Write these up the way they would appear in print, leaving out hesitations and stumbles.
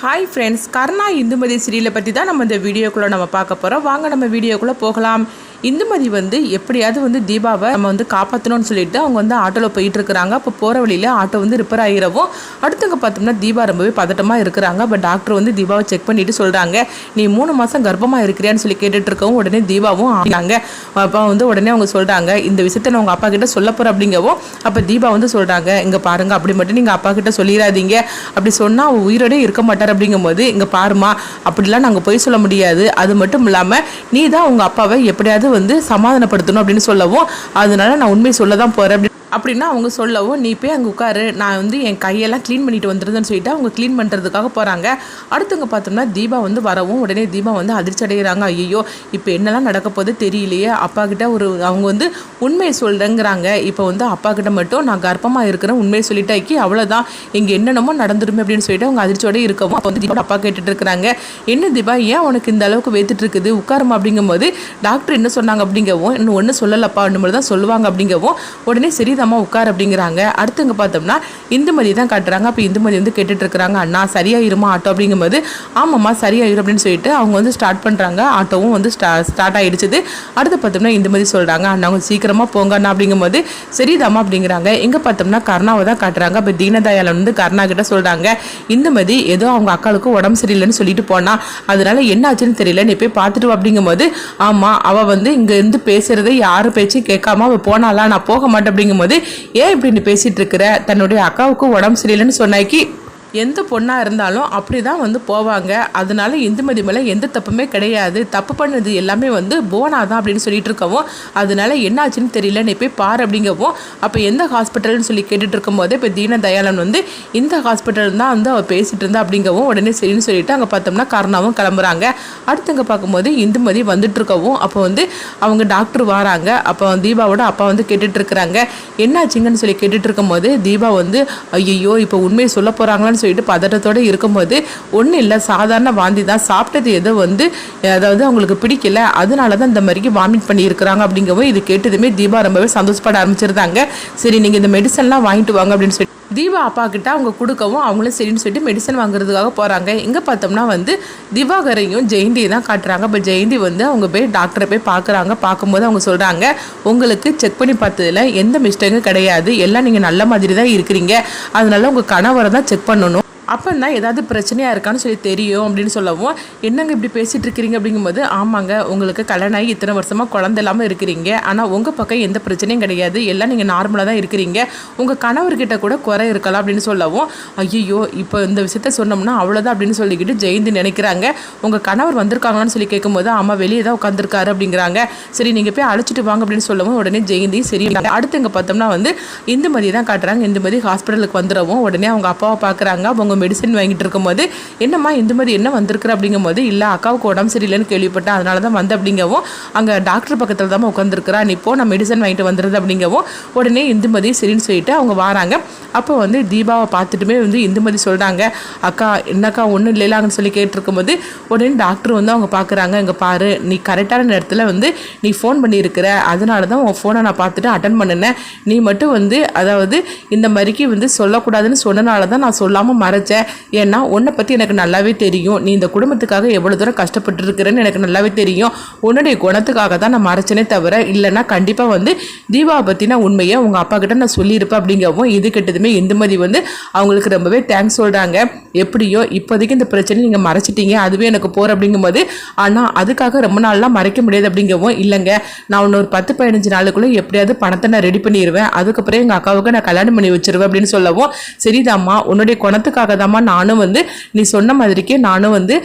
Hi friends, கர்ணா இந்துமதி சீரியலை பற்றி தான் நம்ம இந்த வீடியோக்குள்ளே நம்ம பார்க்க போகிறோம். வாங்க நம்ம வீடியோக்குள்ளே போகலாம். இந்துமதி எப்படியாவது தீபாவை நம்ம காப்பாற்றணும்னு சொல்லிட்டு அவங்க ஆட்டோவில் போயிட்டு இருக்கிறாங்க. அப்போ போகிற வழியில் ஆட்டோ ரிப்பேர் ஆகிடவும் அடுத்தவங்க பார்த்தோம்னா தீபா ரொம்பவே பதட்டமாக இருக்கிறாங்க. அப்போ டாக்டர் தீபாவை செக் பண்ணிட்டு சொல்கிறாங்க, நீ 3 மாதம் கர்ப்பமாக இருக்கிறியான்னு சொல்லி கேட்டுட்டு இருக்கவும் உடனே தீபாவும் ஆனாங்க. அப்போ உடனே அவங்க சொல்கிறாங்க, இந்த விஷயத்த நான் உங்கள் அப்பா கிட்ட சொல்ல போகிறேன் அப்படிங்கவும் அப்போ தீபா சொல்கிறாங்க, இங்கே பாருங்கள், அப்படி மட்டும் நீங்கள் அப்பா கிட்ட சொல்லிடாதீங்க, அப்படி சொன்னால் அவள் உயிரோடே இருக்க மாட்டார் அப்படிங்கும்போது, இங்கே பாருமா, அப்படிலாம் நாங்கள் போய் சொல்ல முடியாது, அது மட்டும் இல்லாமல் நீ தான் உங்கள் அப்பாவை எப்படியாவது சமாதானப்படுத்தணும் அப்படின்னு சொல்லவும், அதனால நான் உண்மையை சொல்ல தான் போகிறேன் அப்படின்னா அவங்க சொல்லவும், நீ போய் அங்கே உட்காரு, நான் என் கையெல்லாம் க்ளீன் பண்ணிட்டு வந்துருதுன்னு சொல்லிட்டு அவங்க க்ளீன் பண்ணுறதுக்காக போகிறாங்க. அடுத்தவங்க பார்த்தோம்னா தீபா வரவும் உடனே தீபா அதிர்ச்சி அடைகிறாங்க. ஐயோ, இப்போ என்னெல்லாம் நடக்க போது தெரியலையே, அப்பா கிட்ட அவங்க உண்மையை சொல்கிறேங்கிறாங்க. இப்போ அப்பா கிட்ட மட்டும் நான் கர்ப்பமாக இருக்கிறேன் உண்மையை சொல்லிட்டாக்கி அவ்வளோதான், இங்கே என்னென்னமோ நடந்துருமே அப்படின்னு சொல்லிட்டு அவங்க அதிர்ச்சியோடு இருக்கவும் அப்போ தீபா அப்பா கேட்டுட்டு இருக்கிறாங்க, என்ன தீபா, ஏன் உனக்கு இந்த அளவுக்கு வேத்துட்டு இருக்குது, உட்காருமா அப்படிங்கும்போது டாக்டர் என்ன சொன்னாங்க அப்படிங்கவும், இன்னும் ஒன்றும் சொல்லலப்பா மாதிரி தான் சொல்லுவாங்க அப்படிங்கவும் உடனே சரி அம்மா உட்கார் அப்படிங்கிறாங்க. அடுத்தவங்க பார்த்தோம்னா இந்துமதி தான் காட்டுறாங்க. அப்போ இந்துமதி கேட்டுட்டு இருக்கிறாங்க, அண்ணா சரியாயிருமா ஆட்டோ அப்படிங்கும்போது, ஆமாம்மா சரியாயிரும் அப்படின்னு சொல்லிட்டு அவங்க ஸ்டார்ட் பண்ணுறாங்க. ஆட்டோவும் ஸ்டார்ட் ஆகிடுச்சுது. அடுத்து பார்த்தோம்னா இந்துமதி சொல்கிறாங்க, அண்ணா அவங்க சீக்கிரமாக போங்க அண்ணா அப்படிங்கும்போது சரிதாம்மா அப்படிங்கிறாங்க. எங்கே பார்த்தோம்னா கர்ணாவை தான் காட்டுறாங்க. அப்போ தீனதயாளன் கர்ணா கிட்ட சொல்கிறாங்க, இந்துமதி ஏதோ அவங்க அக்காளுக்கு உடம்பு சரியில்லைன்னு சொல்லிட்டு போனா, அதனால என்ன ஆச்சுன்னு தெரியல, நீ போய் பார்த்துட்டு அப்படிங்கும்போது, ஆமாம் அவள் இங்கேருந்து பேசுறதை யாரும் பேச்சு கேட்காம அவள் போனாலா, நான் போக மாட்டேன் அப்படிங்கும்போது, ஏன் இப்படி நீ பேசிட்டு இருக்கிற, தன்னுடைய அக்காவுக்கு உடம்பு சரியில்லைன்னு சொன்னாக்கி எந்த பொண்ணாக இருந்தாலும் அப்படி தான் போவாங்க, அதனால இந்துமதி மேலே எந்த தப்புமே கிடையாது, தப்பு பண்ணது எல்லாமே போனா தான் அப்படின்னு சொல்லிட்டு இருக்கவும், அதனால என்ன ஆச்சுன்னு தெரியல, நீ போய் பாரு அப்படிங்கவும், அப்போ எந்த ஹாஸ்பிட்டல்னு சொல்லி கேட்டுட்டு இருக்கும் போதே இப்போ தீனதயாளன் இந்த ஹாஸ்பிட்டல் தான் அவள் பேசிட்டு இருந்தா அப்படிங்கவும் உடனே சரின்னு சொல்லிட்டு அங்கே பார்த்தோம்னா கர்ணாவும் கிளம்புறாங்க. அடுத்தங்க பார்க்கும்போது இந்துமதி வந்துட்டு இருக்கவும் அப்போ அவங்க டாக்டர் வராங்க. அப்போ தீபாவோட அப்பா கேட்டுட்டு இருக்கிறாங்க, என்னாச்சுங்கன்னு சொல்லி கேட்டுட்டு இருக்கும் போது தீபா ஐயோ இப்போ உண்மையை சொல்ல போகிறாங்களான்னு சொல்லிட்டு பதட்டத்தோடு இருக்கும்போது, ஒன்றும் இல்லை, சாதாரண வாந்தி தான், சாப்பிட்டது ஏதோ அதாவது அவங்களுக்கு பிடிக்கல, அதனால தான் இந்த மாதிரிக்கு வாமிட் பண்ணி இருக்கிறாங்க அப்படிங்கவும் இது கேட்டதுமே தீபா ரொம்பவே சந்தோஷப்பட ஆரம்பிச்சிருந்தாங்க. சரி நீங்கள் இந்த மெடிசன்லாம் வாங்கிட்டு வாங்க அப்படின்னு சொல்லி தீபா அப்பா கிட்ட அவங்க கொடுக்கவும் அவங்களும் சரின்னு சொல்லிட்டு மெடிசன் வாங்குறதுக்காக போகிறாங்க. எங்கே பார்த்தோம்னா திவாகரையும் ஜெயந்தியை தான் காட்டுறாங்க. இப்போ ஜெயந்தி அவங்க போய் டாக்டரை போய் பார்க்குறாங்க. பார்க்கும்போது அவங்க சொல்கிறாங்க, உங்களுக்கு செக் பண்ணி பார்த்ததில் எந்த மிஸ்டேக்கும் கிடையாது, எல்லாம் நீங்கள் நல்ல மாதிரி தான் இருக்கிறீங்க, அதனால உங்கள் கணவரை தான் செக் பண்ணணும், அப்போ தான் ஏதாவது பிரச்சனையாக இருக்கான்னு சொல்லி தெரியும் அப்படின்னு சொல்லவும், என்னங்க இப்படி பேசிகிட்டு இருக்கிறீங்க அப்படிங்கும்போது, ஆமாங்க உங்களுக்கு கல்யாணம் ஆகி இத்தனை வருஷமாக குழந்தை இல்லாமல் இருக்கிறீங்க, ஆனால் உங்கள் பக்கம் எந்த பிரச்சனையும் கிடையாது, எல்லாம் நீங்கள் நார்மலாக தான் இருக்கிறீங்க, உங்கள் கணவர்கிட்ட கூட குறை இருக்கலாம் அப்படின்னு சொல்லவும், ஐயோ இப்போ இந்த விஷயத்த சொன்னோம்னா அவ்வளோதான் அப்படின்னு சொல்லிக்கிட்டு ஜெயந்தி நினைக்கிறாங்க. உங்கள் கணவர் வந்திருக்காங்களான்னு சொல்லி கேட்கும்போது, ஆமாம் வெளியே தான் உட்காந்துருக்காரு அப்படிங்கிறாங்க. சரி நீங்கள் போய் அழைச்சிட்டு வாங்க அப்படின்னு சொல்லவும் உடனே ஜெயந்தி சரி. அடுத்து இங்கே பார்த்தோம்னா இந்துமதி தான் காட்டுறாங்க. இந்துமதி ஹாஸ்பிட்டலுக்கு வந்துடவும் உடனே அவங்க அப்பாவை பார்க்குறாங்க. அவங்க மெடிசன் வாங்கிட்டு இருக்கும்போது, என்னம்மா இந்துமதி என்ன வந்திருக்கிற அப்படிங்கும்போது, இல்லை அக்காவுக்கு உடம்பு சரியில்லைன்னு கேள்விப்பட்டேன், அதனால தான் வந்து அப்படிங்கவும், அங்கே டாக்டர் பக்கத்தில் தான் உட்காந்துருக்கிறா, நீ இப்போ நான் மெடிசன் வாங்கிட்டு வந்துடுது அப்படிங்கவும் உடனே இந்துமதி சரின்னு சொல்லிட்டு அவங்க வராங்க. அப்போ தீபாவை பார்த்துட்டுமே இந்துமதி சொல்கிறாங்க, அக்கா என்னக்கா ஒன்றும் இல்லைலாங்கன்னு சொல்லி கேட்டிருக்கும்போது உடனே டாக்டர் அவங்க பார்க்குறாங்க, இங்கே பாரு, நீ கரெக்டான நேரத்தில் நீ ஃபோன் பண்ணியிருக்கிற, அதனால தான் உன் ஃபோனை நான் பார்த்துட்டு அட்டன் பண்ணினேன், நீ மட்டும் அதாவது இந்த மாதிரிக்கு சொல்லக்கூடாதுன்னு சொன்னனால தான் நான் சொல்லாமல் மறைச்சேன், ஏன்னா உன்னை பற்றி எனக்கு நல்லாவே தெரியும், நீ இந்த குடும்பத்துக்காக எவ்வளோ தூரம் கஷ்டப்பட்டு இருக்கிறேன்னு எனக்கு நல்லாவே தெரியும், உன்னுடைய குணத்துக்காக தான் நான் மறைச்சனே தவிர, இல்லைன்னா கண்டிப்பாக தீபாவை பற்றின உண்மையை உங்கள் அப்பா கிட்ட நான் சொல்லியிருப்பேன் அப்படிங்கவும், இது கிட்டதுமே இந்துமதி அவங்களுக்கு ரொம்பவே தேங்க்ஸ் சொல்கிறாங்க. எப்படியோ இப்போதைக்கு இந்த பிரச்சனை நீங்கள் மறைச்சிட்டீங்க, அதுவே எனக்கு போகிற அப்படிங்கும்போது, ஆனால் அதுக்காக ரொம்ப நாள்லாம் மறைக்க முடியாது அப்படிங்கவும், இல்லைங்க நான் இன்னொரு 10-15 நாளுக்குள்ளே எப்படியாவது பணத்தை நான் ரெடி பண்ணிடுவேன், அதுக்கப்புறம் எங்கள் அக்காவுக்கு நான் கல்யாணம் பண்ணி வச்சிருவேன் அப்படின்னு சொல்லவும், சரிதாம்மா உன்னுடைய குணத்துக்காக தாம்மா நானும் நீ சொன்ன மாதிரிக்கே நானும்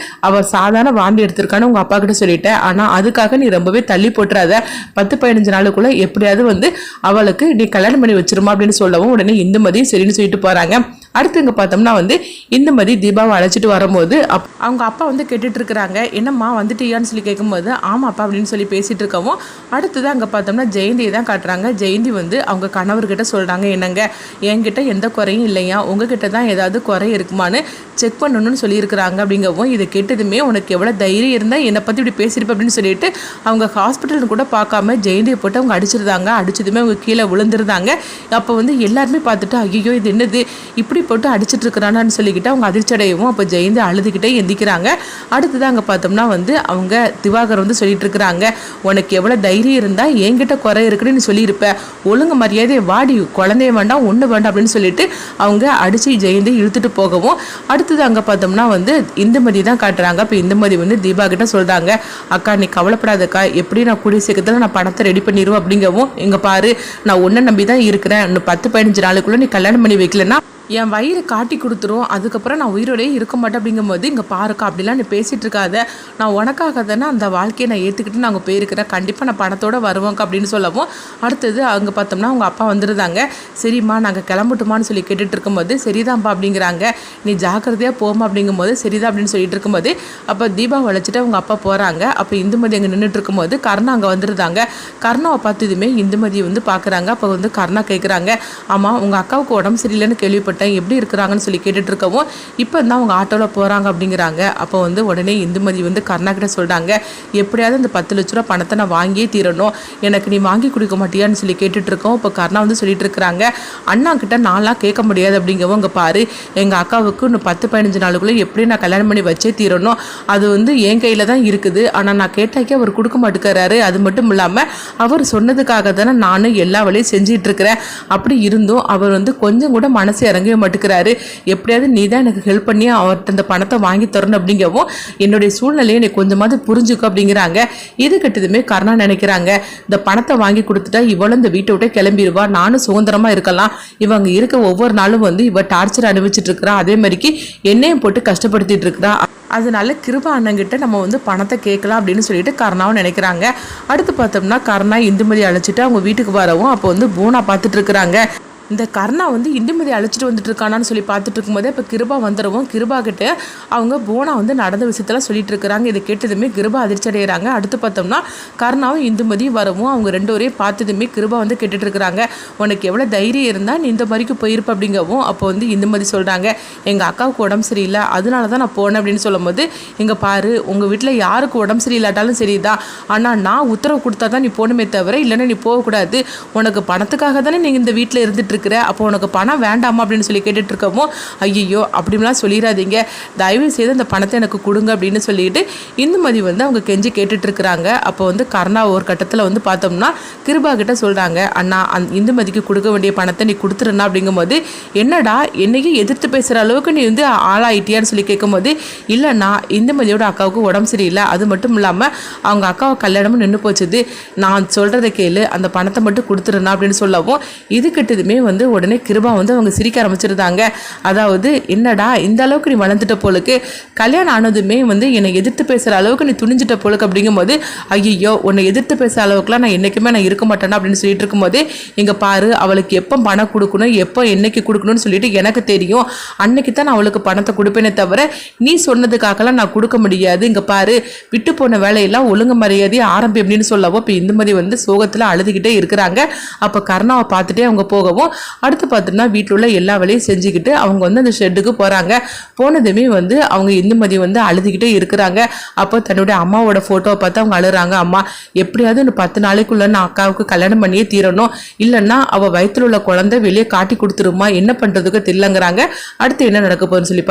அவள் சாதாரண வாந்தி எடுத்திருக்கான்னு உங்கள் அப்பா கிட்ட சொல்லிட்டேன், ஆனால் அதுக்காக நீ ரொம்பவே தள்ளி போட்டுறாத, 10-15 நாளுக்குள்ளே எப்படியாவது அவளுக்கு நீ கல்யாணம் பண்ணி வச்சிருமா அப்படின்னு சொல்லவும் உடனே இந்துமதி சரின்னு சொல்லிட்டு போகிறாங்க. அடுத்து இங்கே பார்த்தோம்னா இந்துமதி தீபாவை அழைச்சிட்டு வரும்போது அவங்க அப்பா கேட்டுட்டு இருக்கிறாங்க, என்னம்மா வந்துட்டியான்னு சொல்லி கேட்கும்போது, ஆமாப்பா அப்படின்னு சொல்லி பேசிட்டு இருக்கவும், அடுத்ததான் அங்கே பார்த்தோம்னா ஜெயந்தியை தான் காட்டுறாங்க. ஜெயந்தி அவங்க கணவர்கிட்ட சொல்கிறாங்க, என்னங்க என்கிட்ட எந்த குறையும் இல்லையா, உங்ககிட்ட தான் ஏதாவது குறை இருக்குமான்னு செக் பண்ணணும்னு சொல்லியிருக்கிறாங்க அப்படிங்கவும், இதை கேட்டதுமே உனக்கு எவ்வளோ தைரியம் இருந்தால் என்னை பற்றி இப்படி பேசியிருப்ப அப்படின்னு சொல்லிட்டு அவங்க ஹாஸ்பிட்டல் கூட பார்க்காம ஜெயந்தியை போட்டு அவங்க அடிச்சிருந்தாங்க. அடிச்சதுமே அவங்க கீழே விழுந்துருந்தாங்க. அப்போ எல்லாருமே பார்த்துட்டு, ஐயோ இது என்னது இப்படி இப்படி போட்டு அடிச்சிட்டு இருக்கிறானான்னு சொல்லிக்கிட்டு அவங்க அதிர்ச்சி அடையவும் அப்போ ஜெயந்தி அழுதுகிட்டே எந்திக்கிறாங்க. அடுத்தது அங்கே பார்த்தோம்னா வந்து அவங்க திவாகர் வந்து சொல்லிட்டு இருக்கிறாங்க, உனக்கு எவ்வளோ தைரியம் இருந்தால் என்கிட்ட குறை இருக்குன்னு நீ சொல்லியிருப்ப, ஒழுங்கு மரியாதையை வாடி, குழந்தைய வேண்டாம் ஒன்று வேண்டாம் அப்படின்னு சொல்லிட்டு அவங்க அடித்து ஜெயந்தி இழுத்துட்டு போகவும் அடுத்தது அங்கே பார்த்தோம்னா வந்து இந்துமதி தான் காட்டுறாங்க. இப்போ இந்துமதி வந்து தீபா கிட்ட சொல்கிறாங்க, அக்கா நீ கவலைப்படாதக்கா, எப்படி நான் கூடிய சீக்கிரத்தில் நான் பணத்தை ரெடி பண்ணிடுவோம் அப்படிங்கவும், இங்கே பாரு நான் ஒன்றை நம்பி தான் இருக்கிறேன், இன்னும் 10-15 நாளுக்குள்ளே நீ கல்யாணம் பண்ணி வைக்கலன்னா என் வயிறு காட்டி கொடுத்துரும், அதுக்கப்புறம் நான் உயிரோடையே இருக்க மாட்டேன் அப்படிங்கும்போது, இங்கே பாருக்கா அப்படிலாம் நீ பேசிகிட்டு இருக்காத, நான் உனக்காக தானே அந்த வாழ்க்கையை நான் ஏற்றுக்கிட்டு நாங்கள் போயிருக்கிறேன், கண்டிப்பாக நான் பணத்தோடு வருவோங்க அப்படின்னு சொல்லவும் அடுத்தது அங்கே பார்த்தோம்னா அவங்க அப்பா வந்துருந்தாங்க. சரிம்மா நாங்கள் கிளம்பட்டுமான்னு சொல்லி கேட்டுட்டு இருக்கும்போது, சரிதான்ப்பா அப்படிங்கிறாங்க. நீ ஜாக்கிரதையாக போமா அப்படிங்கும்போது, சரிதான் அப்படின்னு சொல்லிட்டு இருக்கும்போது அப்போ தீபா வளைச்சிட்டு அவங்க அப்பா போகிறாங்க. அப்போ இந்துமதி அங்கே நின்றுட்டு இருக்கும்போது கர்ணா அங்கே வந்துருந்தாங்க. கர்ணாவை பார்த்ததுமே இந்துமதி வந்து பார்க்குறாங்க. அப்போ வந்து கர்ணா கேட்குறாங்க, ஆமாம் உங்கள் அக்காவுக்கு உடம்பு சரியில்லைன்னு கேள்விப்பட்டேன், எப்படி இருக்கிறாங்கன்னு சொல்லி கேட்டுட்டு இருக்கவும் இப்போ தான் அவங்க ஆட்டோவில் போகிறாங்க அப்படிங்கிறாங்க. அப்போ வந்து உடனே இந்துமதி வந்து கர்ணா கிட்ட சொல்கிறாங்க, எப்படியாவது இந்த 10 லட்ச ரூபா பணத்தை நான் வாங்கியே தீரணும், எனக்கு நீ வாங்கி கொடுக்க மாட்டியான்னு சொல்லி கேட்டுட்டு இருக்கோம். இப்போ கர்ணா வந்து சொல்லிட்டு இருக்கிறாங்க, அண்ணா கிட்ட நான்லாம் கேட்க முடியாது அப்படிங்கவும், இங்கே பாரு எங்கள் அக்காவுக்கு இன்னும் 10-15 நாளுக்குள்ளே எப்படி நான் கல்யாணம் பண்ணி வச்சே தீரணும், அது வந்து என் கையில் தான் இருக்குது, ஆனால் நான் கேட்டாக்கே அவர் கொடுக்க மாட்டேங்கிறாரு, அது மட்டும் இல்லாமல் அவர் சொன்னதுக்காக தானே நானும் எல்லா வேலையும் செஞ்சிட்டு இருக்கிறேன், அப்படி இருந்தும் அவர் வந்து கொஞ்சம் கூட மனசு இறங்கவே மாட்டேங்கிறாரு, எப்படியாவது நீ தான் எனக்கு ஹெல்ப் பண்ணி அவர்கிட்ட அந்த பணத்தை வாங்கி தரணும் அப்படிங்கவும், என்னுடைய சூழ்நிலையை நீ கொஞ்சமாவது புரிஞ்சுக்கும் அப்படிங்கிறாங்க. இது கிட்டதுமே கர்ணா நினைக்கிறாங்க, இந்த பணத்தை வாங்கி கொடுத்துட்டா இவளும் இந்த வீட்டை விட்டு கிளம்பிடுவா, நானும் சுதந்திரமா இருக்கலாம், இவங்க இருக்க ஒவ்வொரு நாளும் வந்து இவ டார்ச்சர் அனுபவிச்சுட்டு இருக்கிறா, அதே மாதிரிக்கு என்னையும் போட்டு கஷ்டப்படுத்திட்டு இருக்கிறா, அதனால கிருபா அண்ணங்கிட்ட நம்ம வந்து பணத்தை கேட்கலாம் அப்படின்னு சொல்லிட்டு கர்ணாவும் நினைக்கிறாங்க. அடுத்து பார்த்தோம்னா கர்ணா இந்துமதி அழைச்சிட்டு அவங்க வீட்டுக்கு வரவும் அப்போ வந்து பூனா பார்த்துட்டு இருக்கிறாங்க. இந்த கர்ணா வந்து இந்துமதி அழைச்சிட்டு வந்துட்டு இருக்கானான்னு சொல்லி பார்த்துட்டு இருக்கும்போதே இப்போ கிருபா வந்துடுவோம். கிருபா கிட்ட அவங்க போனா வந்து நடந்த விஷயத்தெல்லாம் சொல்லிட்டு இருக்கிறாங்க. இதை கேட்டதுமே கிருபா அதிர்ச்சி அடைகிறாங்க. அடுத்து பார்த்தோம்னா கர்ணாவும் இந்துமதியும் வரவும் அவங்க 2 பேரையும் பார்த்ததுமே கிருபா வந்து கேட்டுட்டு இருக்கிறாங்க, உனக்கு எவ்வளோ தைரியம் இருந்தால் நீ இந்த மாதிரிக்கு போயிருப்ப அப்படிங்கவும் அப்போ வந்து இந்துமதி சொல்கிறாங்க, எங்கள் அக்காவுக்கு உடம்பு சரியில்லை அதனால தான் நான் போனேன் அப்படின்னு சொல்லும்போது, இங்கே பாரு உங்கள் வீட்டில் யாருக்கு உடம்பு சரியில்லாட்டாலும் சரிதான், ஆனால் நான் உத்தரவு கொடுத்தா தான் நீ போகணுமே தவிர இல்லைன்னா நீ போகக்கூடாது, உனக்கு பணத்துக்காக தானே நீங்கள் இந்த வீட்டில் இருந்துட்டு இருக்கிற, அப்போ உனக்கு பணம் வேண்டாமா அப்படின்னு சொல்லி கேட்டுட்டு இருக்கமோ, ஐயோ அப்படின்லாம் சொல்லிடாதீங்க, தயவு செய்து அந்த பணத்தை எனக்கு கொடுங்க அப்படின்னு சொல்லிட்டு இந்துமதி வந்து அவங்க கெஞ்சி கேட்டுட்டு இருக்கிறாங்க. அப்போ வந்து கர்ணா ஒரு கட்டத்தில் வந்து பார்த்தோம்னா கிருபா கிட்ட சொல்கிறாங்க, அண்ணா இந்துமதிக்கு கொடுக்க வேண்டிய பணத்தை நீ கொடுத்துருண்ணா அப்படிங்கும்போது, என்னடா என்னைக்கு எதிர்த்து பேசுகிற அளவுக்கு நீ வந்து ஆளாயிட்டியான்னு சொல்லி கேட்கும்போது, இல்லைண்ணா இந்துமதியோட அக்காவுக்கு உடம்பு சரியில்லை, அது மட்டும் இல்லாமல் அவங்க அக்காவை கல்யாணமும் நின்று போச்சுது, நான் சொல்கிறத கேளு, அந்த பணத்தை மட்டும் கொடுத்துருண்ணா அப்படின்னு சொல்லவும் இது கிட்டதுமே வந்து உடனே கிருபா வந்து அவங்க சிரிக்க ஆரம்பிச்சிருந்தாங்க. அதாவது என்னடா இந்த அளவுக்கு நீ வளர்ந்துட்ட போலுக்கு, கல்யாணம் ஆனதுமே வந்து என்னை எதிர்த்து பேசுகிற அளவுக்கு நீ துணிஞ்சிட்ட போலுக்கு அப்படிங்கும்போது, ஐயோ உன்னை எதிர்த்து பேசுகிற அளவுக்குலாம் நான் என்றைக்குமே நான் இருக்க மாட்டேன்னா அப்படின்னு சொல்லிட்டு இருக்கும்போது, இங்கே பாரு அவளுக்கு எப்போ பணம் கொடுக்கணும் எப்போ என்னைக்கு கொடுக்கணும்னு சொல்லிட்டு எனக்கு தெரியும், அன்னைக்கு தான் நான் அவளுக்கு பணத்தை கொடுப்பேனே தவிர நீ சொன்னதுக்காகலாம் நான் கொடுக்க முடியாது, இங்கே பாரு விட்டு போன வேலையெல்லாம் ஒழுங்கு மரியாதையை ஆரம்பி அப்படின்னு சொல்லவும் இப்போ இந்துமதி வந்து சோகத்தில் அழுதுகிட்டே இருக்கிறாங்க. அப்போ கர்ணாவை பார்த்துட்டே அவங்க போகவும் அடுத்து பார்த்தோம்னா வீட்டில் உள்ள எல்லா வேலையும் செஞ்சுக்கிட்டு அவங்க வந்து அந்த ஷெட்டுக்கு போகிறாங்க. போனதுமே வந்து அவங்க இந்துமதி வந்து அழுதுகிட்டே இருக்கிறாங்க. அப்போ தன்னுடைய அம்மாவோட ஃபோட்டோவை பார்த்து அவங்க அழுறாங்க, அம்மா எப்படியாவது இந்த 10 நாளைக்குள்ள நான் அக்காவுக்கு கல்யாணம் பண்ணியே தீரணும், இல்லைன்னா அவள் வயிற்றில் உள்ள குழந்தை வெளியே காட்டி கொடுத்துருமா, என்ன பண்ணுறதுக்கு தெரியலங்கிறாங்க. அடுத்து என்ன நடக்க போகுதுன்னு சொல்லி